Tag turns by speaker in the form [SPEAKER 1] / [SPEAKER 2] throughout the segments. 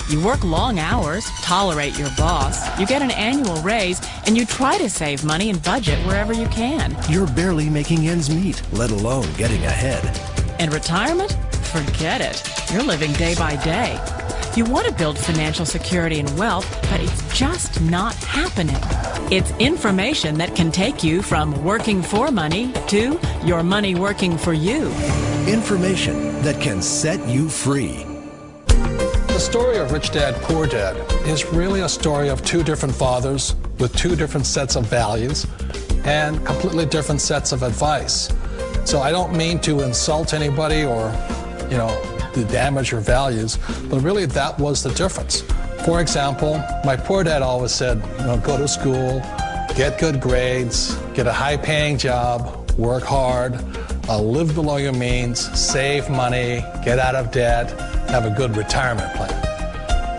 [SPEAKER 1] You work long hours, tolerate your boss, you get an annual raise, and you try to save money and budget wherever you can.
[SPEAKER 2] You're barely making ends meet, let alone getting ahead.
[SPEAKER 1] And retirement? Forget it. You're living day by day. You want to build financial security and wealth, but it's just not happening. It's information that can take you from working for money to your money working for you.
[SPEAKER 2] Information that can set you free.
[SPEAKER 3] The story of Rich Dad, Poor Dad is really a story of two different fathers with two different sets of values and completely different sets of advice. So I don't mean to insult anybody or, to damage your values, but really that was the difference. For example, my poor dad always said, go to school, get good grades, get a high-paying job, work hard, live below your means, save money, get out of debt, have a good retirement plan.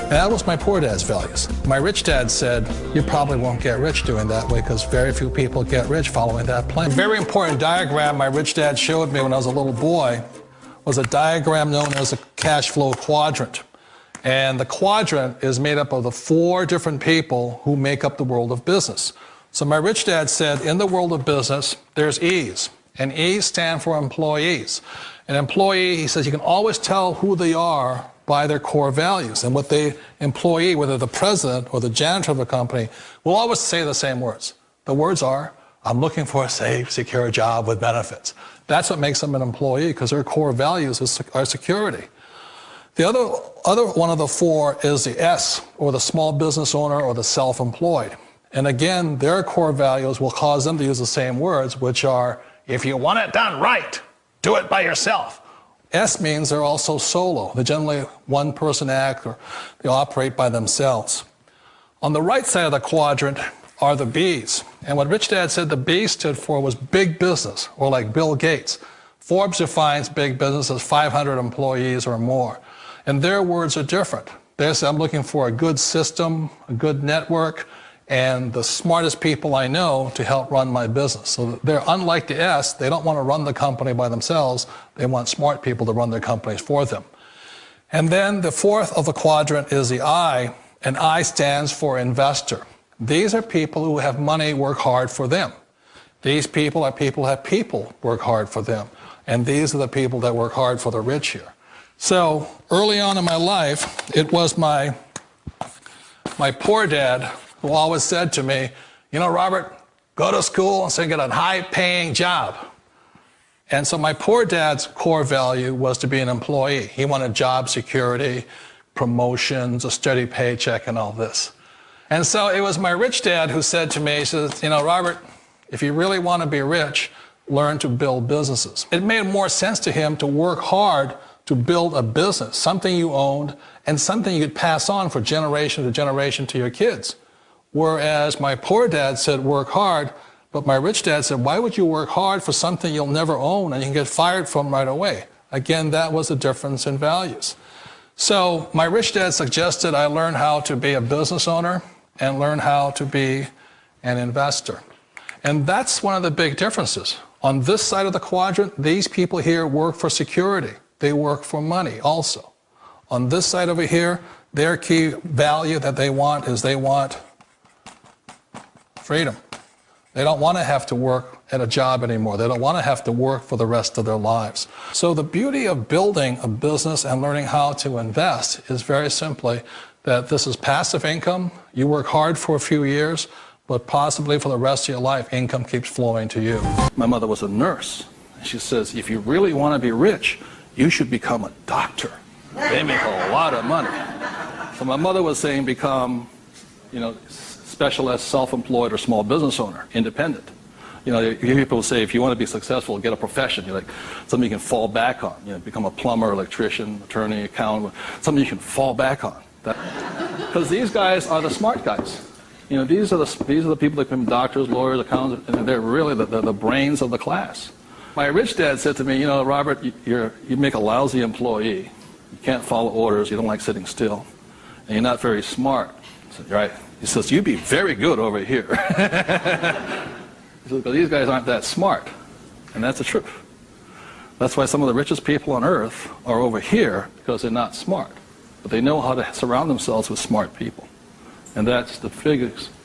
[SPEAKER 3] And that was my poor dad's values. My rich dad said, you probably won't get rich doing that way because very few people get rich following that plan. A very important diagram my rich dad showed me when I was a little boy was a diagram known as a cash flow quadrant. And the quadrant is made up of the 4 different people who make up the world of business. So my rich dad said, in the world of business, there's E's. And E's stand for employees. An employee, he says, you can always tell who they are by their core values. And what the employee, whether the president or the janitor of a company, will always say the same words. The words are, I'm looking for a safe, secure job with benefits. That's what makes them an employee, because their core values are security. The other one of the 4 is the S, or the small business owner or the self-employed. And again, their core values will cause them to use the same words, which are, if you want it done right, do it by yourself. S means they're also solo. They're generally one-person act, or they operate by themselves. On the right side of the quadrant are the B's. And what Rich Dad said the B stood for was big business, or like Bill Gates. Forbes defines big business as 500 employees or more. And their words are different. They say, I'm looking for a good system, a good network, and the smartest people I know to help run my business. So they're unlike the S. They don't want to run the company by themselves. They want smart people to run their companies for them. And then the 4th of the quadrant is the I, and I stands for investor. These are people who have money work hard for them. These people are people who have people work hard for them. And these are the people that work hard for the rich here. So early on in my life, it was my poor dad who always said to me, Robert, go to school and so get a high-paying job. And so my poor dad's core value was to be an employee. He wanted job security, promotions, a steady paycheck, and all this. And so it was my rich dad who said to me, he says, Robert, if you really want to be rich, learn to build businesses. It made more sense to him to work hard to build a business, something you owned, and something you could pass on for generation to generation to your kids. Whereas my poor dad said work hard, but my rich dad said, why would you work hard for something you'll never own and you can get fired from right away? Again, that was the difference in values. So my rich dad suggested I learn how to be a business owner and learn how to be an investor. And that's one of the big differences. On this side of the quadrant, these people here work for security. They work for money also. On this side over here, their key value that they want is they want freedom. They don't want to have to work at a job anymore. They don't want to have to work for the rest of their lives. So the beauty of building a business and learning how to invest is very simply that this is passive income. You work hard for a few years, but possibly for the rest of your life, income keeps flowing to you. My mother was a nurse. She says, if you really want to be rich, you should become a doctor. They make a lot of money. So my mother was saying become, specialist, self-employed, or small business owner, independent. You hear people say, if you want to be successful, get a profession. Something you can fall back on. Become a plumber, electrician, attorney, accountant, something you can fall back on. Because these guys are the smart guys. These are the people that become doctors, lawyers, accountants, and they're really the brains of the class. My rich dad said to me, Robert, you make a lousy employee. You can't follow orders. You don't like sitting still. And you're not very smart. I said, right. He says, you'd be very good over here. He says, because these guys aren't that smart. And that's the truth. That's why some of the richest people on earth are over here, because they're not smart. but they know how to surround themselves with smart people. And that's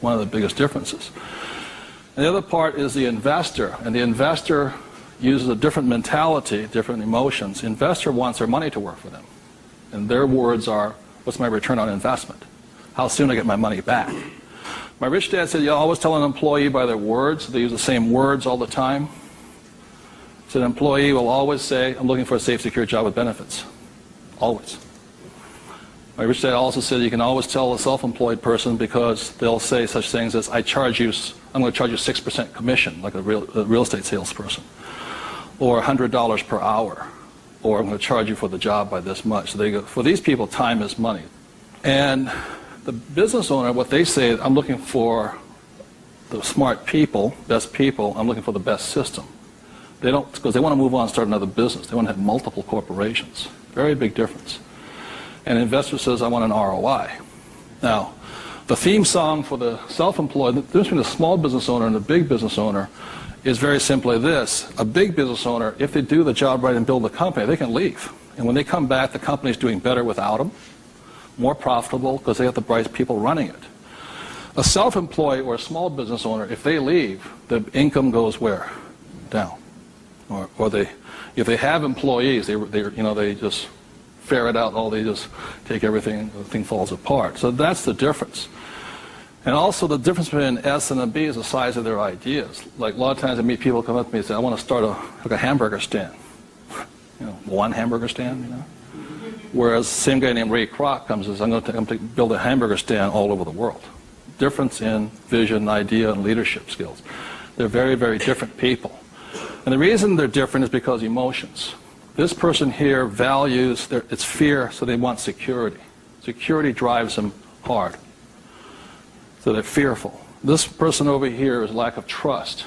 [SPEAKER 3] one of the biggest differences. And the other part is the investor, and the investor uses a different mentality, different emotions. The investor wants their money to work for them. And their words are, what's my return on investment? How soon do I get my money back? My rich dad said, you always tell an employee by their words. They use the same words all the time. So an employee will always say, I'm looking for a safe, secure job with benefits. Always. My rich dad also said you can always tell a self-employed person because they'll say such things as, I'm going to charge you 6% commission, like a real estate salesperson, or $100 per hour, or I'm going to charge you for the job by this much. So they go, for these people, time is money. And the business owner, what they say, I'm looking for the smart people, best people, I'm looking for the best system. They don't, because they want to move on and start another business. They want to have multiple corporations. Very big difference. And an investor says, I want an ROI. Now, the theme song for the self-employed, the difference between the small business owner and the big business owner is very simply this. A big business owner, if they do the job right and build a company, they can leave. And when they come back, the company's doing better without them, more profitable because they have the bright people running it. A self-employed or a small business owner, if they leave, the income goes where? Down. Or if they have employees, they just ferret out they just take everything, the thing falls apart. So that's the difference. And also the difference between an S and a B is the size of their ideas. Like a lot of times I meet people come up to me and say, I want to start a hamburger stand. One hamburger stand, Whereas the same guy named Ray Kroc comes and says, I'm going to build a hamburger stand all over the world. Difference in vision, idea, and leadership skills. They're very, very different people. And the reason they're different is because emotions. This person here values, it's fear, so they want security. Security drives them hard. So they're fearful. This person over here is lack of trust.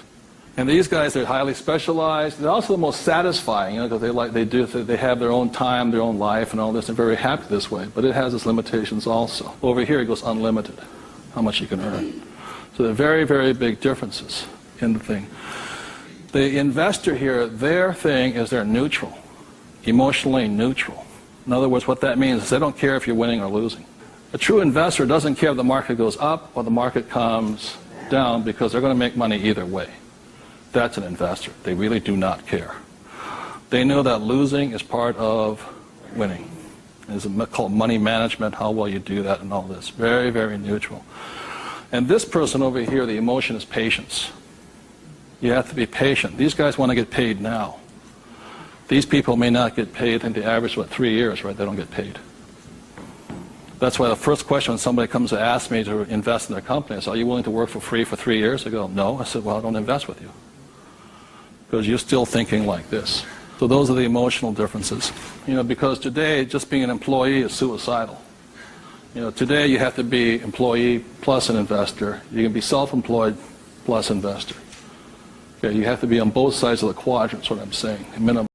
[SPEAKER 3] And these guys are highly specialized. They're also the most satisfying, because they have their own time, their own life, and all this. They're very happy this way, but it has its limitations also. Over here, it goes unlimited, how much you can earn. So there are very, very big differences in the thing. The investor here, their thing is they're neutral, emotionally neutral. In other words, what that means is they don't care if you're winning or losing. A true investor doesn't care if the market goes up or the market comes down because they're going to make money either way. That's an investor. They really do not care. They know that losing is part of winning. It's called money management, how well you do that and all this. Very, very neutral. And this person over here, the emotion is patience. You have to be patient. These guys want to get paid now. These people may not get paid. I think the average is, 3 years, right? They don't get paid. That's why the first question when somebody comes to ask me to invest in their company is, are you willing to work for free for 3 years? I go, no. I said, well, I don't invest with you. Because you're still thinking like this. So those are the emotional differences. Because today, just being an employee is suicidal. Today you have to be employee plus an investor. You can be self-employed plus investor. Okay, you have to be on both sides of the quadrant, is what I'm saying. Minimum.